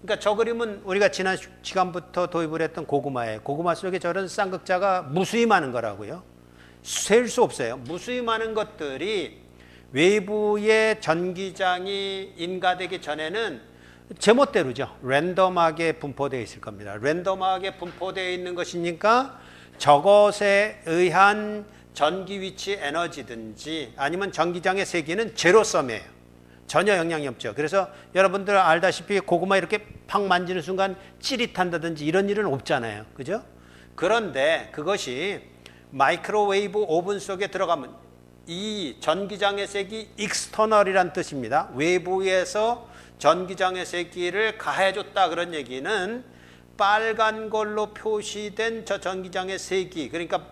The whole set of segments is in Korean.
그러니까 저 그림은 우리가 지난 시간부터 도입을 했던 고구마예요. 고구마 속에 저런 쌍극자가 무수히 많은 거라고요. 셀 수 없어요. 무수히 많은 것들이 외부의 전기장이 인가되기 전에는 제멋대로죠. 랜덤하게 분포되어 있을 겁니다. 랜덤하게 분포되어 있는 것이니까 저것에 의한 전기 위치 에너지든지 아니면 전기장의 세기는 제로섬이에요. 전혀 영향이 없죠. 그래서 여러분들 알다시피 고구마 이렇게 팍 만지는 순간 찌릿한다든지 이런 일은 없잖아요. 그죠? 그런데 그것이 마이크로웨이브 오븐 속에 들어가면 이 전기장의 색이 익스터널이란 뜻입니다. 외부에서 전기장의 세기를 가해줬다 그런 얘기는 빨간 걸로 표시된 저 전기장의 세기, 그러니까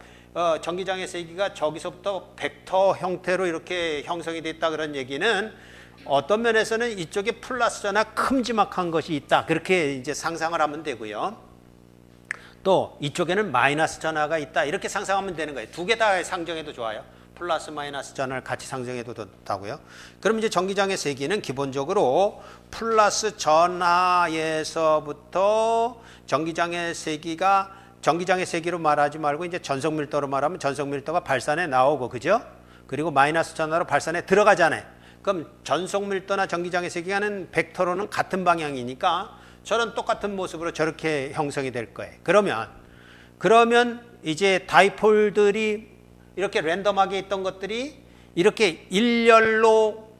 전기장의 세기가 저기서부터 벡터 형태로 이렇게 형성이 됐다 그런 얘기는 어떤 면에서는 이쪽에 플러스 전화 큼지막한 것이 있다 그렇게 이제 상상을 하면 되고요. 또 이쪽에는 마이너스 전화가 있다 이렇게 상상하면 되는 거예요. 두 개 다 상정해도 좋아요. 플러스 마이너스 전화를 같이 상정해도 좋다고요. 그럼 이제 전기장의 세기는 기본적으로 플러스 전하에서부터 전기장의 세기로 말하지 말고 이제 전속 밀도로 말하면 전속 밀도가 발산에 나오고, 그죠? 그리고 마이너스 전하로 발산에 들어가잖아요. 그럼 전속 밀도나 전기장의 세기가는 벡터로는 같은 방향이니까 저런 똑같은 모습으로 저렇게 형성이 될 거예요. 그러면 이제 다이폴들이 이렇게 랜덤하게 있던 것들이 이렇게 일렬로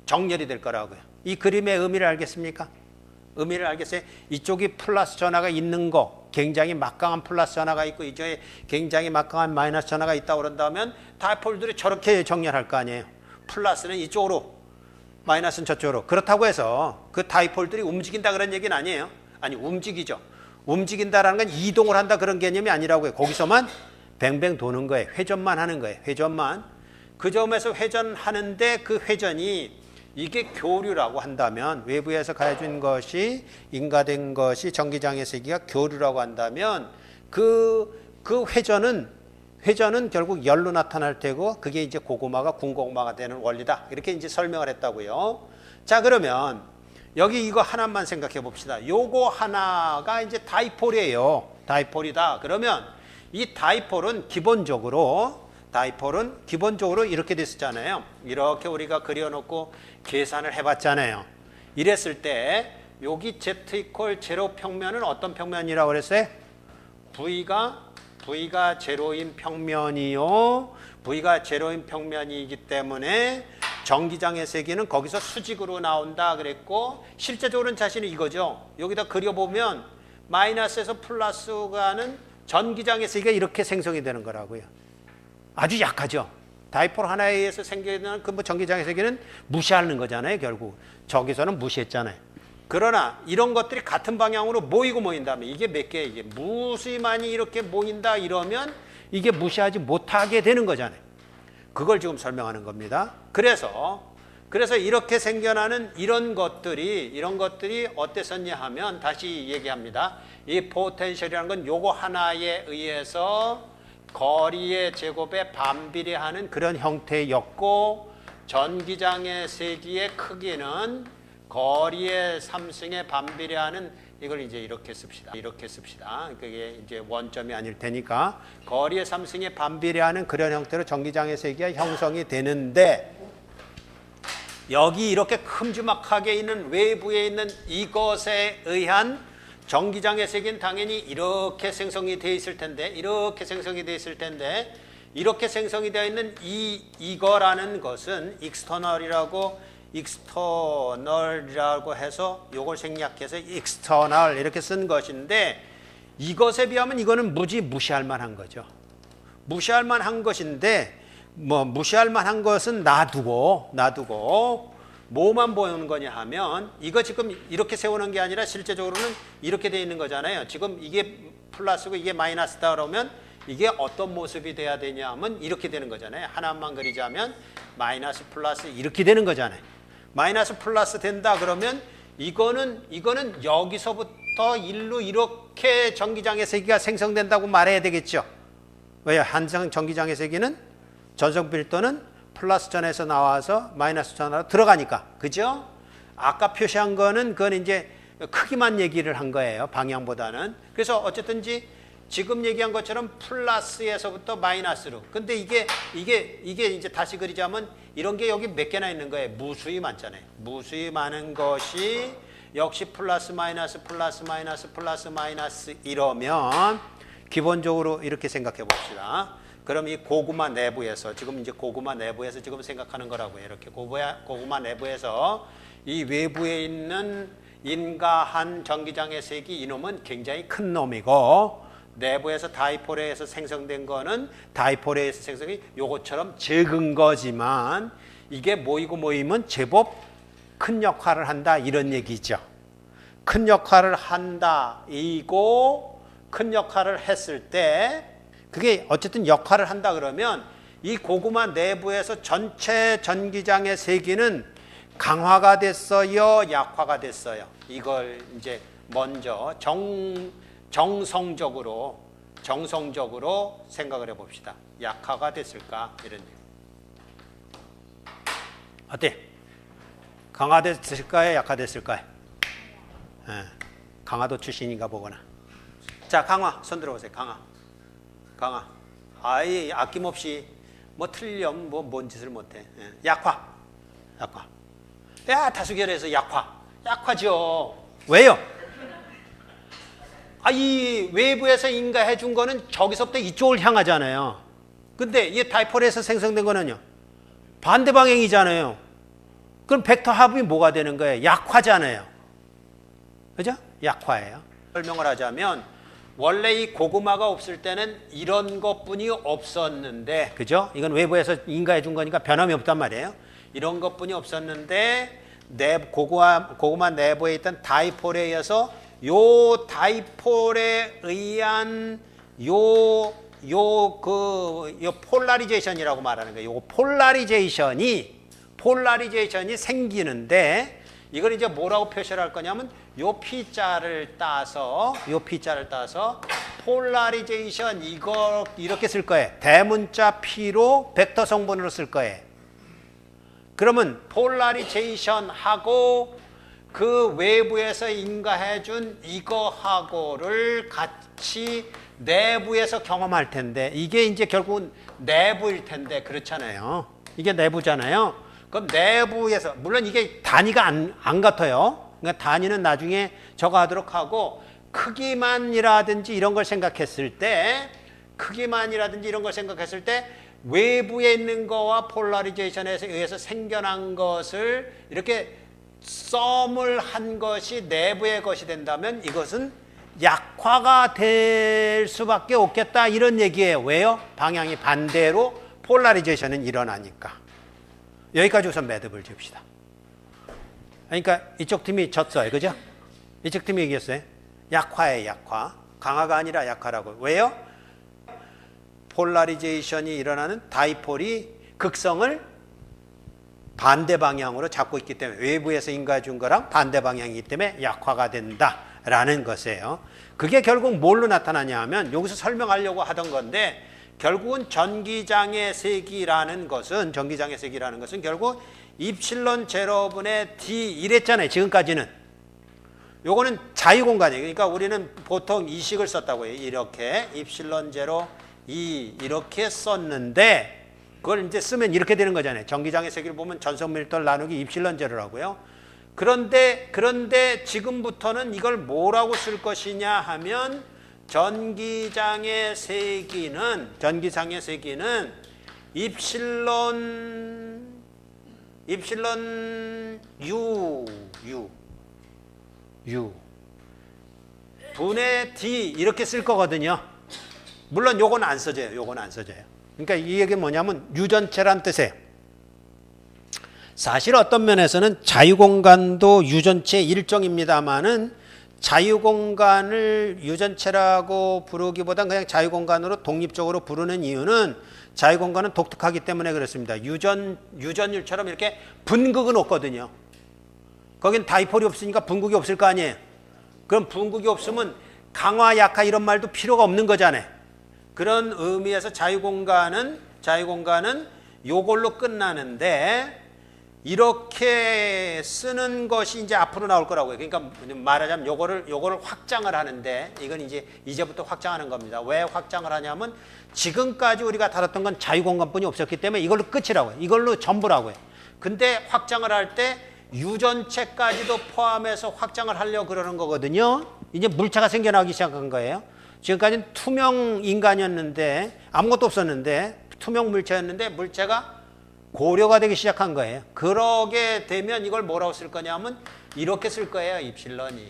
정렬이 될 거라고요. 이 그림의 의미를 알겠습니까? 의미를 알겠어요? 이쪽이 플러스 전하가 있는 거, 굉장히 막강한 플러스 전하가 있고 이쪽에 굉장히 막강한 마이너스 전하가 있다고 그런다면 다이폴들이 저렇게 정렬할 거 아니에요. 플러스는 이쪽으로, 마이너스는 저쪽으로. 그렇다고 해서 그 다이폴들이 움직인다 그런 얘기는 아니에요. 아니, 움직이죠. 움직인다라는 건 이동을 한다 그런 개념이 아니라고요. 거기서만 뱅뱅 도는 거예요. 회전만 하는 거예요. 회전만. 그 점에서 회전하는데 그 회전이 이게 교류라고 한다면, 외부에서 가해준 것이 인가된 것이 전기장의 세기가 교류라고 한다면 그 회전은 결국 열로 나타날 테고 그게 이제 고구마가 군고구마가 되는 원리다. 이렇게 이제 설명을 했다고요. 자, 그러면 여기 이거 하나만 생각해 봅시다. 요거 하나가 이제 다이폴이에요. 다이폴이다. 그러면 이 다이폴은 기본적으로 이렇게 됐었잖아요. 이렇게 우리가 그려놓고 계산을 해봤잖아요. 이랬을 때 여기 z 이퀄 제로 평면은 어떤 평면이라고 그랬어요? V가 제로인 평면이요. V가 제로인 평면이기 때문에 전기장의 세기는 거기서 수직으로 나온다 그랬고, 실제적으로는 자신이 이거죠. 여기다 그려보면 마이너스에서 플러스 가는 전기장의 세기가 이렇게 생성이 되는 거라고요. 아주 약하죠. 다이폴 하나에 의해서 생기는 그 전기장의 세기는 무시하는 거잖아요. 결국 저기서는 무시했잖아요. 그러나 이런 것들이 같은 방향으로 모인다면 이게 몇 개, 이게 무수히 많이 이렇게 모인다 이러면 이게 무시하지 못하게 되는 거잖아요. 그걸 지금 설명하는 겁니다. 그래서 이렇게 생겨나는 이런 것들이 어땠었냐 하면 다시 얘기합니다. 이 포텐셜이라는 건 요거 하나에 의해서 거리의 제곱에 반비례하는 그런 형태였고, 전기장의 세기의 크기는 거리의 3승에 반비례하는, 이걸 이제 이렇게 씁시다. 그게 이제 원점이 아닐 테니까 거리의 3승에 반비례하는 그런 형태로 전기장의 세기가 형성이 되는데, 여기 이렇게 큼지막하게 있는 외부에 있는 이것에 의한 전기장의 세기는 당연히 이렇게 생성이 되어 있을 텐데, 이렇게 생성이 되어 있는 이거라는 것은 익스터널이라고 해서 요걸 생략해서 익스터널 이렇게 쓴 것인데, 이것에 비하면 이거는 무시할 만한 거죠. 무시할 만한 것인데, 무시할 만한 것은 놔두고 뭐만 보이는 거냐 하면, 이거 지금 이렇게 세우는 게 아니라 실제적으로는 이렇게 돼 있는 거잖아요. 지금 이게 플러스고 이게 마이너스다 그러면 이게 어떤 모습이 돼야 되냐 하면 이렇게 되는 거잖아요. 하나만 그리자면 마이너스 플러스 이렇게 되는 거잖아요. 마이너스 플러스 된다 그러면 이거는 여기서부터 일로 이렇게 전기장의 세기가 생성된다고 말해야 되겠죠. 왜요? 한상 전기장의 세기는 전속 밀도는 플러스 전에서 나와서 마이너스 전으로 들어가니까. 그죠? 아까 표시한 거는 그건 이제 크기만 얘기를 한 거예요. 방향보다는. 그래서 어쨌든지 지금 얘기한 것처럼 플러스에서부터 마이너스로. 근데 이게 이제 다시 그리자면 이런 게 여기 몇 개나 있는 거예요. 무수히 많잖아요. 무수히 많은 것이 역시 플러스 마이너스 플러스 마이너스 플러스 마이너스 이러면 기본적으로 이렇게 생각해 봅시다. 그럼 이 고구마 내부에서 지금 이제 고구마 내부에서 지금 생각하는 거라고요. 이렇게 고구마 내부에서 이 외부에 있는 인가한 전기장의 색이 이놈은 굉장히 큰 놈이고 내부에서 다이폴에서 생성된 거는 다이폴에서 생성이 요것처럼 적은 거지만 이게 모이면 제법 큰 역할을 한다 이런 얘기죠. 큰 역할을 한다 이고 큰 역할을 했을 때 그게 어쨌든 역할을 한다 그러면 이 고구마 내부에서 전체 전기장의 세기는 강화가 됐어요, 약화가 됐어요. 이걸 이제 먼저 정성적으로 생각을 해봅시다. 약화가 됐을까 이런 얘기. 어때? 강화됐을까요, 약화됐을까요? 네. 강화도 출신인가 보거나. 자, 강화 손 들어보세요. 강화. 아예 아낌없이 뭐 틀렴 뭔 짓을 못해. 예. 약화. 야, 다수결해서 약화죠. 왜요? 이 외부에서 인가해 준 거는 저기서부터 이쪽을 향하잖아요. 근데 이 다이폴에서 생성된 거는요. 반대 방향이잖아요. 그럼 벡터 합이 뭐가 되는 거예요? 약화잖아요. 그죠? 약화예요. 설명을 하자면 원래 이 고구마가 없을 때는 이런 것뿐이 없었는데, 그죠? 이건 외부에서 인가해 준 거니까 변함이 없단 말이에요. 이런 것뿐이 없었는데 고구마 내부에 있던 다이폴에 의해서 요 다이폴에 의한 요 폴라리제이션이라고 말하는 거예요. 요 폴라리제이션이 생기는데 이걸 이제 뭐라고 표시를 할 거냐면 요 P자를 따서 폴라리제이션 이거 이렇게 쓸 거예요. 대문자 P로 벡터 성분으로 쓸 거예요. 그러면 폴라리제이션하고 그 외부에서 인가해준 이거하고를 같이 내부에서 경험할 텐데 이게 이제 결국은 내부일 텐데 그렇잖아요. 이게 내부잖아요. 그럼 내부에서 물론 이게 단위가 안 같아요. 그러니까 단위는 나중에 저거 하도록 하고 크기만이라든지 이런 걸 생각했을 때 외부에 있는 거와 폴라리제이션에 의해서 생겨난 것을 이렇게 썸을 한 것이 내부의 것이 된다면 이것은 약화가 될 수밖에 없겠다 이런 얘기예요. 왜요? 방향이 반대로 폴라리제이션은 일어나니까. 여기까지 우선 매듭을 지읍시다. 그러니까 이쪽 팀이 졌어요. 그죠? 이쪽 팀이 이겼어요. 약화예요. 약화. 강화가 아니라 약화라고. 왜요? 폴라리제이션이 일어나는 다이폴이 극성을 반대 방향으로 잡고 있기 때문에 외부에서 인가해 준 거랑 반대 방향이기 때문에 약화가 된다라는 것이에요. 그게 결국 뭘로 나타나냐 하면 여기서 설명하려고 하던 건데 결국은 전기장의 세기라는 것은 결국 입실론 제로분의 D 이랬잖아요. 지금까지는. 요거는 자유공간이에요. 그러니까 우리는 보통 이 식을 썼다고 해요. 이렇게 입실론 제로 2 이렇게 썼는데 그걸 이제 쓰면 이렇게 되는 거잖아요. 전기장의 세기를 보면 전성밀도를 나누기 입실론 제로라고요. 그런데 지금부터는 이걸 뭐라고 쓸 것이냐 하면 전기장의 세기는 입실론 U 분의 D 이렇게 쓸 거거든요. 물론 요건 안 써져요. 그러니까 이 얘기는 뭐냐면 U 전체란 뜻이에요. 사실 어떤 면에서는 자유공간도 U 전체의 일종입니다만은 자유공간을 U 전체라고 부르기보단 그냥 자유공간으로 독립적으로 부르는 이유는 자유공간은 독특하기 때문에 그렇습니다. 유전율처럼 이렇게 분극은 없거든요. 거긴 다이폴이 없으니까 분극이 없을 거 아니에요. 그럼 분극이 없으면 강화, 약화 이런 말도 필요가 없는 거잖아요. 그런 의미에서 자유공간은 요걸로 끝나는데 이렇게 쓰는 것이 이제 앞으로 나올 거라고요. 그러니까 말하자면 요거를 확장을 하는데 이건 이제부터 확장하는 겁니다. 왜 확장을 하냐면 지금까지 우리가 다뤘던 건 자유공간뿐이 없었기 때문에 이걸로 끝이라고요. 이걸로 전부라고요. 근데 확장을 할 때 유전체까지도 포함해서 확장을 하려고 그러는 거거든요. 이제 물체가 생겨나기 시작한 거예요. 지금까지는 투명 인간이었는데 아무것도 없었는데 투명 물체였는데 물체가 고려가 되기 시작한 거예요. 그러게 되면 이걸 뭐라고 쓸 거냐면 이렇게 쓸 거예요. 입실론이.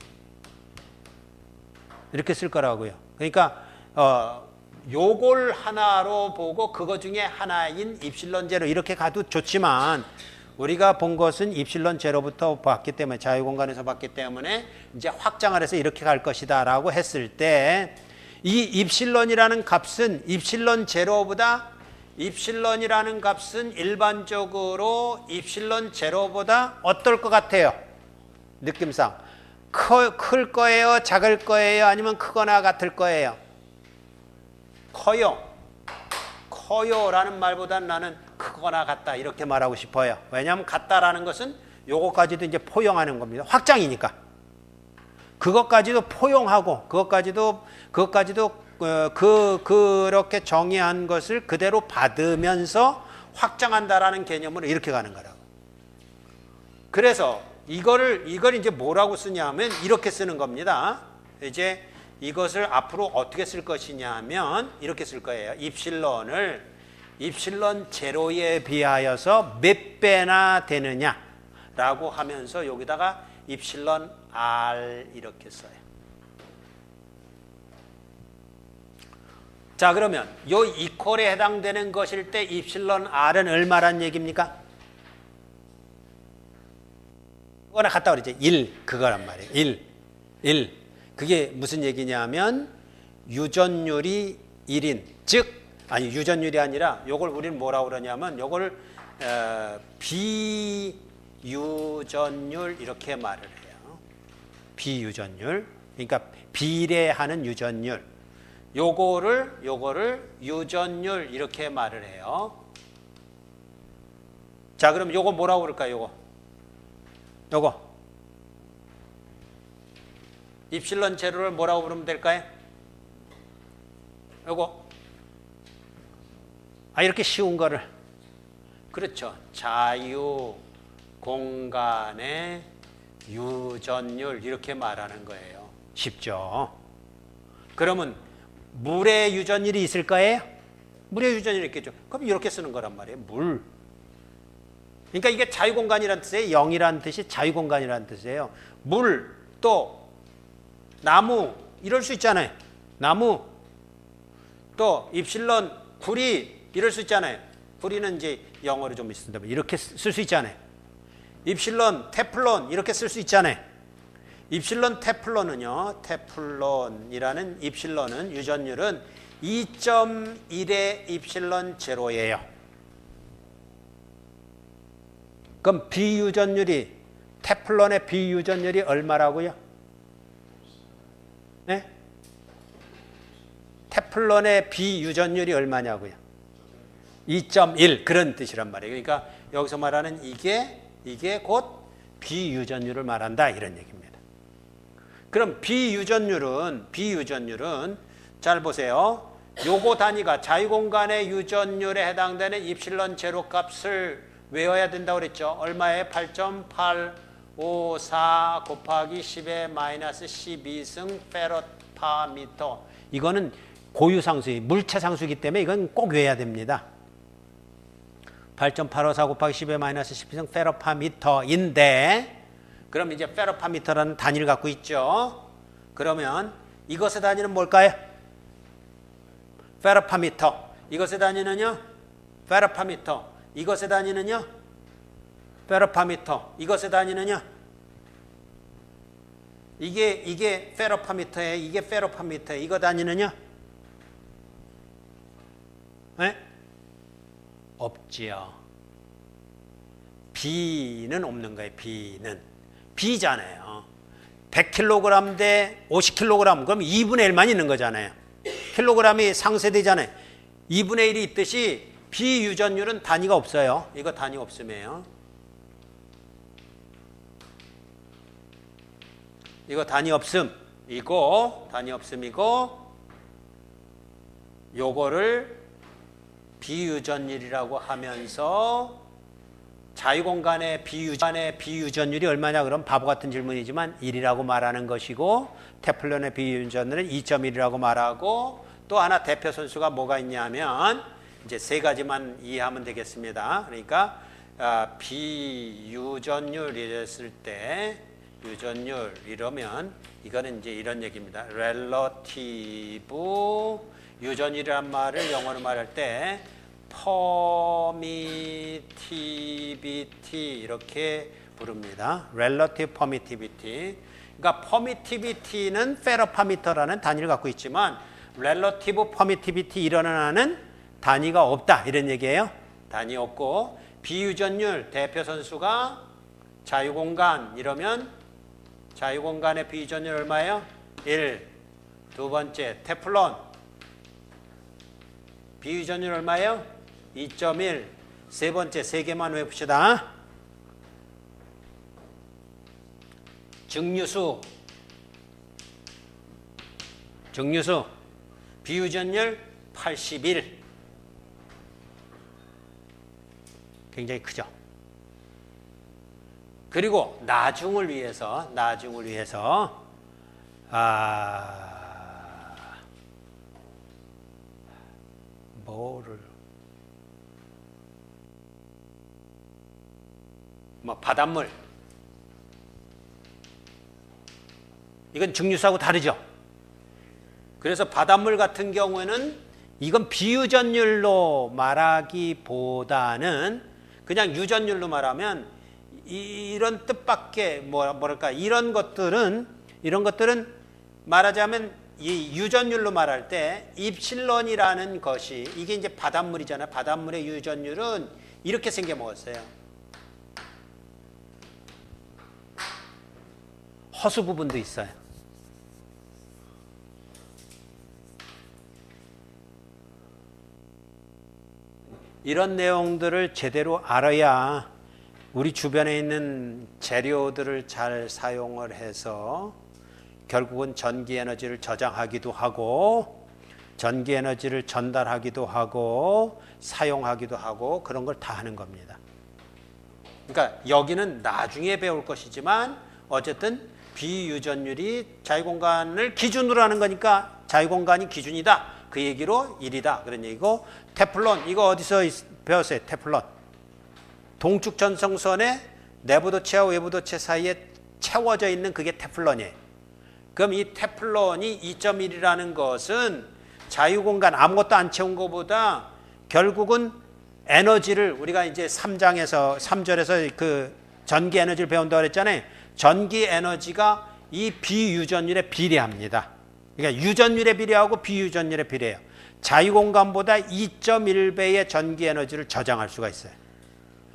이렇게 쓸 거라고요. 그러니까 요걸 하나로 보고 그거 중에 하나인 입실론 제로 이렇게 가도 좋지만 우리가 본 것은 입실론 제로부터 봤기 때문에 자유공간에서 봤기 때문에 이제 확장을 해서 이렇게 갈 것이다 라고 했을 때 이 입실론이라는 값은 입실론 제로보다 입실론이라는 값은 일반적으로 입실론 제로보다 어떨 것 같아요? 느낌상 클 거예요? 작을 거예요? 아니면 크거나 같을 거예요? 커요. 커요라는 말보다는 나는 크거나 같다 이렇게 말하고 싶어요. 왜냐하면 같다라는 것은 요거까지도 이제 포용하는 겁니다. 확장이니까. 그것까지도 포용하고 그것까지도 그렇게 정의한 것을 그대로 받으면서 확장한다라는 개념으로 이렇게 가는 거라고. 그래서 이걸 이제 뭐라고 쓰냐면 이렇게 쓰는 겁니다. 이제 이것을 앞으로 어떻게 쓸 것이냐 하면 이렇게 쓸 거예요. 입실론을 입실론 제로에 비하여서 몇 배나 되느냐라고 하면서 여기다가 입실론 R 이렇게 써요. 자, 그러면 요 이퀄에 해당되는 것일 때 입실론 R은 얼마란 얘기입니까? 그거나 같다 그러죠. 1 그거란 말이에요. 1 그게 무슨 얘기냐면 유전율이 1인 즉 아니 유전율이 아니라 요걸 우리는 뭐라고 그러냐면 요걸 비유전율 이렇게 말을 해요. 비유전율 그러니까 비례하는 유전율 요거를 유전율 이렇게 말을 해요. 자, 그럼 요거 뭐라고 그럴까요? 요거 입실론 제로를 뭐라고 부르면 될까요? 요거 이렇게 쉬운 거를 그렇죠. 자유 공간의 유전율 이렇게 말하는 거예요. 쉽죠? 그러면 물의 유전율이 있을 거예요? 물의 유전율이 있겠죠. 그럼 이렇게 쓰는 거란 말이에요. 물. 그러니까 이게 자유공간이라는 뜻이에요. 0이라는 뜻이 자유공간이라는 뜻이에요. 물, 또 나무 이럴 수 있잖아요. 나무 또 입실론 구리 이럴 수 있잖아요. 구리는 이제 영어로 좀 있습니다. 이렇게 쓸 수 있잖아요. 입실론 테플론 이렇게 쓸 수 있잖아요. 입실론 테플론은요. 테플론이라는 입실론은 유전율은 2.1의 입실론 제로예요. 그럼 비유전율이 테플론의 비유전율이 얼마라고요? 네? 테플론의 비유전율이 얼마냐고요? 2.1 그런 뜻이란 말이에요. 그러니까 여기서 말하는 이게 곧 비유전율을 말한다 이런 얘기입니다. 그럼 비유전율은 잘 보세요. 요거 단위가 자유공간의 유전율에 해당되는 입실론 제로 값을 외워야 된다고 그랬죠. 얼마에? 8.854 곱하기 10의 마이너스 12승 페로파미터. 이거는 고유상수예요. 물체상수이기 때문에 이건 꼭 외워야 됩니다. 8.854 곱하기 10의 마이너스 12승 페로파미터인데 그럼 이제 페로파미터라는 단위를 갖고 있죠. 그러면 이것의 단위는 뭘까요? 페로파미터. 이것의 단위는요? 페로파미터. 이것의 단위는요? 페로파미터. 이것의 단위는요? 이게 페로파미터예요. 이게 페로파미터예요. 이거 단위는요? 네? 없지요. B는 없는 거예요. B잖아요. 100kg 대 50kg 그럼 2분의 1만 있는 거잖아요. 킬로그램이 상쇄되잖아요. 2분의 1이 있듯이 비유전율은 단위가 없어요. 이거 단위 없음이에요. 이거 단위 없음이고 요거를 비유전율이라고 하면서 자유공간의 비유전율이 얼마냐 그럼 바보 같은 질문이지만 1이라고 말하는 것이고 테플론의 비유전율은 2.1이라고 말하고 또 하나 대표 선수가 뭐가 있냐면 이제 세 가지만 이해하면 되겠습니다. 그러니까 비유전율 이랬을 때 유전율 이러면 이거는 이제 이런 얘기입니다. relative 유전율이란 말을 영어로 말할 때 permittivity 이렇게 부릅니다. relative permittivity. 그러니까 permittivity는 페로파미터라는 단위를 갖고 있지만 relative permittivity 일어나는 단위가 없다 이런 얘기예요. 단위 없고 비유전율 대표 선수가 자유공간 이러면 자유공간의 비유전율 얼마예요? 1. 두 번째 테플론 비유전율 얼마예요? 2.1. 세 번째 세 개만 외웁시다. 증류수 비유전율 81. 굉장히 크죠. 그리고 나중을 위해서 바닷물 이건 증류수하고 다르죠. 그래서 바닷물 같은 경우에는 이건 비유전율로 말하기보다는 그냥 유전율로 말하면 이런 뜻밖의 뭐랄까 이런 것들은 말하자면 이 유전율로 말할 때 입실론이라는 것이 이게 이제 바닷물이잖아요. 바닷물의 유전율은 이렇게 생겨 먹었어요. 허수 부분도 있어요. 이런 내용들을 제대로 알아야 우리 주변에 있는 재료들을 잘 사용을 해서 결국은 전기 에너지를 저장하기도 하고 전기 에너지를 전달하기도 하고 사용하기도 하고 그런 걸 다 하는 겁니다. 그러니까 여기는 나중에 배울 것이지만 어쨌든 비유전율이 자유공간을 기준으로 하는 거니까 자유공간이 기준이다. 그 얘기로 1이다. 그런 얘기고 테플론 이거 어디서 배웠어요? 테플론. 동축 전송선의 내부도체와 외부도체 사이에 채워져 있는 그게 테플론이에요. 그럼 이 테플론이 2.1이라는 것은 자유공간 아무것도 안 채운 것보다 결국은 에너지를 우리가 이제 3절에서 그 전기 에너지를 배운다고 그랬잖아요. 전기 에너지가 이 비유전율에 비례합니다. 그러니까 유전율에 비례하고 비유전율에 비례해요. 자유공간보다 2.1배의 전기 에너지를 저장할 수가 있어요.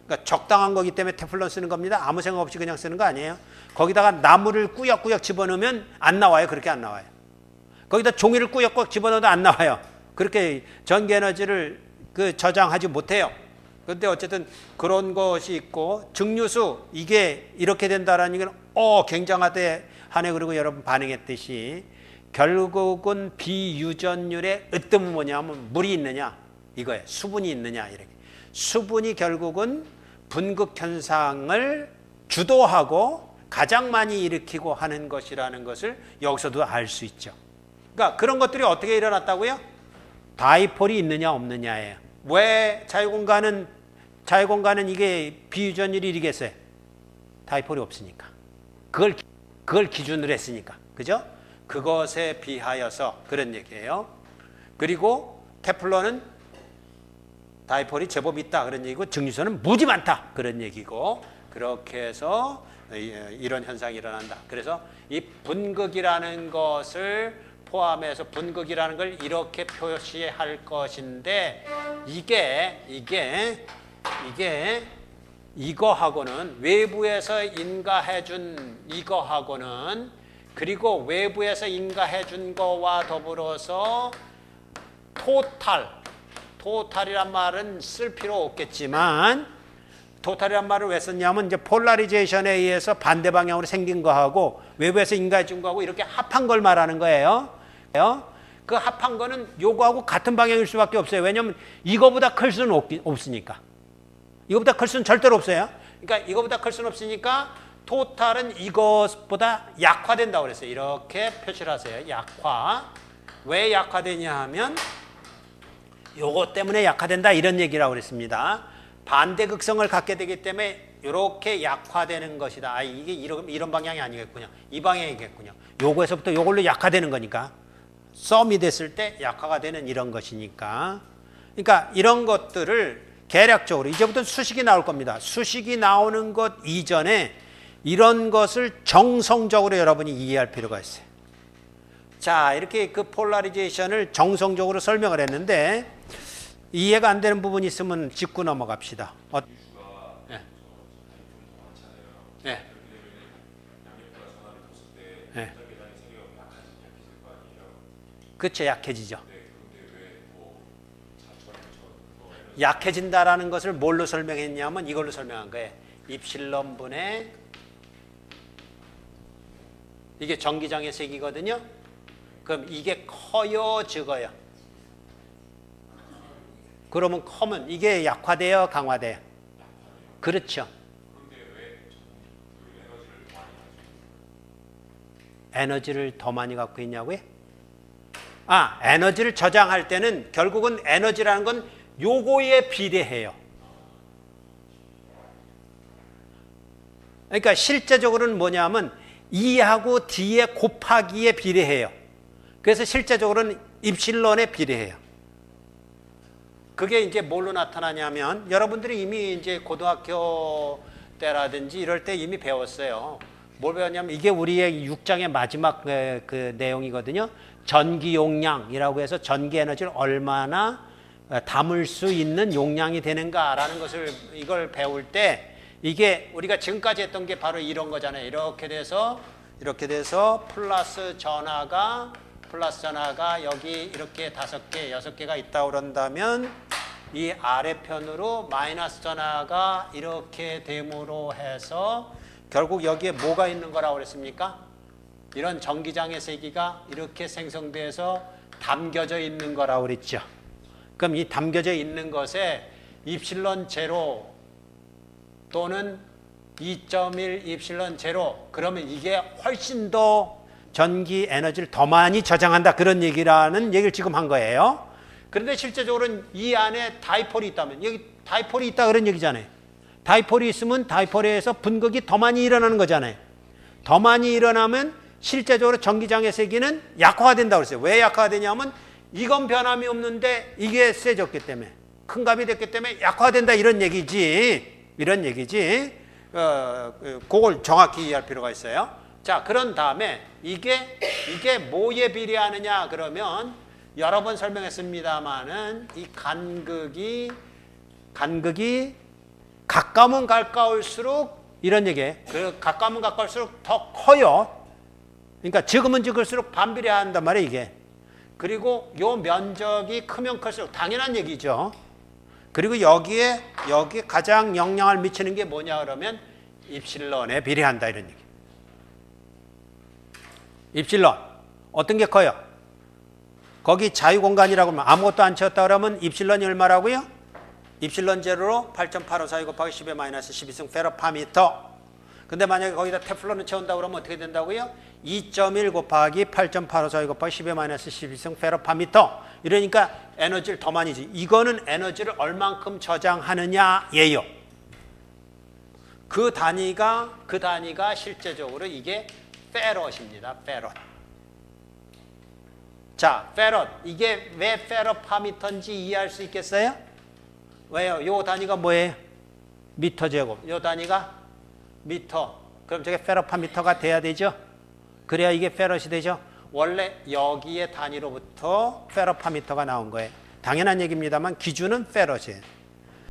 그러니까 적당한 거기 때문에 테플론 쓰는 겁니다. 아무 생각 없이 그냥 쓰는 거 아니에요. 거기다가 나무를 꾸역꾸역 집어넣으면 안 나와요. 그렇게 안 나와요. 거기다 종이를 꾸역꾸역 집어넣어도 안 나와요. 그렇게 전기 에너지를 저장하지 못해요. 그런데 어쨌든 그런 것이 있고 증류수 이게 이렇게 된다라는 건 굉장하대 하네. 그리고 여러분 반응했듯이 결국은 비유전율의 으뜸은 뭐냐면 물이 있느냐 이거예요. 수분이 있느냐 이렇게. 수분이 결국은 분극 현상을 주도하고 가장 많이 일으키고 하는 것이라는 것을 여기서도 알 수 있죠. 그러니까 그런 것들이 어떻게 일어났다고요? 다이폴이 있느냐 없느냐예요. 왜 자유공간은 이게 비유전율이 이기겠어요? 다이폴이 없으니까. 그걸 기준으로 했으니까. 그죠? 그것에 비하여서 그런 얘기예요. 그리고 테플론은 다이폴이 제법 있다 그런 얘기고 증류소는 무지 많다 그런 얘기고 그렇게 해서 이런 현상이 일어난다. 그래서 이 분극이라는 것을 포함해서 분극이라는 걸 이렇게 표시할 것인데 이게 이거하고는 외부에서 인가해준 이거하고는 그리고 외부에서 인가해준 거와 더불어서 토탈이란 말은 쓸 필요 없겠지만 토탈이란 말을 왜 썼냐면 이제 폴라리제이션에 의해서 반대 방향으로 생긴 거하고 외부에서 인가해준 거하고 이렇게 합한 걸 말하는 거예요. 그 합한 거는 요거하고 같은 방향일 수밖에 없어요. 왜냐하면 이거보다 클 수는 없으니까. 이거보다 클 수는 절대로 없어요. 그러니까 이거보다 클 수는 없으니까 토탈은 이것보다 약화된다고 그랬어요. 이렇게 표시를 하세요. 약화. 왜 약화되냐 하면 요거 때문에 약화된다 이런 얘기라고 그랬습니다. 반대 극성을 갖게 되기 때문에 이렇게 약화되는 것이다. 아, 이게 이런 방향이 아니겠군요. 이 방향이겠군요. 요거에서부터 요걸로 약화되는 거니까. 썸이 됐을 때 약화가 되는 이런 것이니까. 그러니까 이런 것들을 계략적으로 이제부터 수식이 나올 겁니다. 수식이 나오는 것 이전에 이런 것을 정성적으로 여러분이 이해할 필요가 있어요. 자, 이렇게 그 폴라리제이션을 정성적으로 설명을 했는데 이해가 안 되는 부분이 있으면 짚고 넘어갑시다. 네. 네. 네. 그렇죠. 약해지죠. 약해진다라는 것을 뭘로 설명했냐면 이걸로 설명한 거예요. 입실론 분의 이게 전기장의 세기거든요. 그럼 이게 커요, 적어요? 그러면 커면 이게 약화돼요, 강화돼요? 그렇죠. 에너지를 더 많이 갖고 있냐고요? 아, 에너지를 저장할 때는 결국은 에너지라는 건 요거에 비례해요. 그러니까 실제적으로는 뭐냐면 E하고 D의 곱하기에 비례해요. 그래서 실제적으로는 입실론에 비례해요. 그게 이제 뭘로 나타나냐면 여러분들이 이미 이제 고등학교 때라든지 이럴 때 이미 배웠어요. 뭘 배웠냐면 이게 우리의 6장의 마지막 그 내용이거든요. 전기 용량이라고 해서 전기 에너지를 얼마나 담을 수 있는 용량이 되는가라는 것을 이걸 배울 때 이게 우리가 지금까지 했던 게 바로 이런 거잖아요. 이렇게 돼서 플러스 전하가 여기 이렇게 5개, 6개가 있다 그런다면 이 아래편으로 마이너스 전하가 이렇게 됨으로 해서 결국 여기에 뭐가 있는 거라고 그랬습니까? 이런 전기장의 세기가 이렇게 생성돼서 담겨져 있는 거라고 그랬죠. 그럼 이 담겨져 있는 것에 입실론 제로 또는 2.1 입실론 제로 그러면 이게 훨씬 더 전기 에너지를 더 많이 저장한다 그런 얘기를 지금 한 거예요. 그런데 실제적으로는 이 안에 다이폴이 있다면 여기 다이폴이 있다 그런 얘기잖아요. 다이폴이 있으면 다이폴에서 분극이 더 많이 일어나는 거잖아요. 더 많이 일어나면 실제적으로 전기장의 세기는 약화가 된다고 그랬어요. 왜 약화가 되냐면 이건 변함이 없는데 이게 세졌기 때문에 큰 값이 됐기 때문에 약화된다 이런 얘기지. 그걸 정확히 이해할 필요가 있어요. 자, 그런 다음에 이게 뭐에 비례하느냐 그러면 여러 번 설명했습니다만은 이 간극이 가까우면 가까울수록 이런 얘기예요. 그 가까우면 가까울수록 더 커요. 그러니까 적으면 적을수록 반비례한단 말이에요, 이게. 그리고 요 면적이 크면 클수록 당연한 얘기죠. 그리고 여기 가장 영향을 미치는 게 뭐냐 그러면 입실론에 비례한다 이런 얘기. 입실론 어떤 게 커요? 거기 자유공간이라고 하면 아무것도 안 채웠다 그러면 입실론이 얼마라고요? 입실론 제로로 8.854 곱하기 10의 마이너스 12승 페로파미터. 근데 만약에 거기다 테플론을 채운다 그러면 어떻게 된다고요? 2.1 곱하기 8.854 곱하기 10의 마이너스 12승 페로파미터. 이러니까 에너지를 더 많이 지. 이거는 에너지를 얼만큼 저장하느냐 예요. 그 단위가 실제적으로 이게 페럿입니다. 페럿. 자, 페럿. 이게 왜 페로파미터인지 이해할 수 있겠어요? 왜요? 요 단위가 뭐예요? 미터 제곱. 요 단위가 미터. 그럼 저게 페로파미터가 돼야 되죠? 그래야 이게 페럿이 되죠? 원래 여기의 단위로부터 페로파미터가 나온 거예요. 당연한 얘기입니다만 기준은 페럿이에요.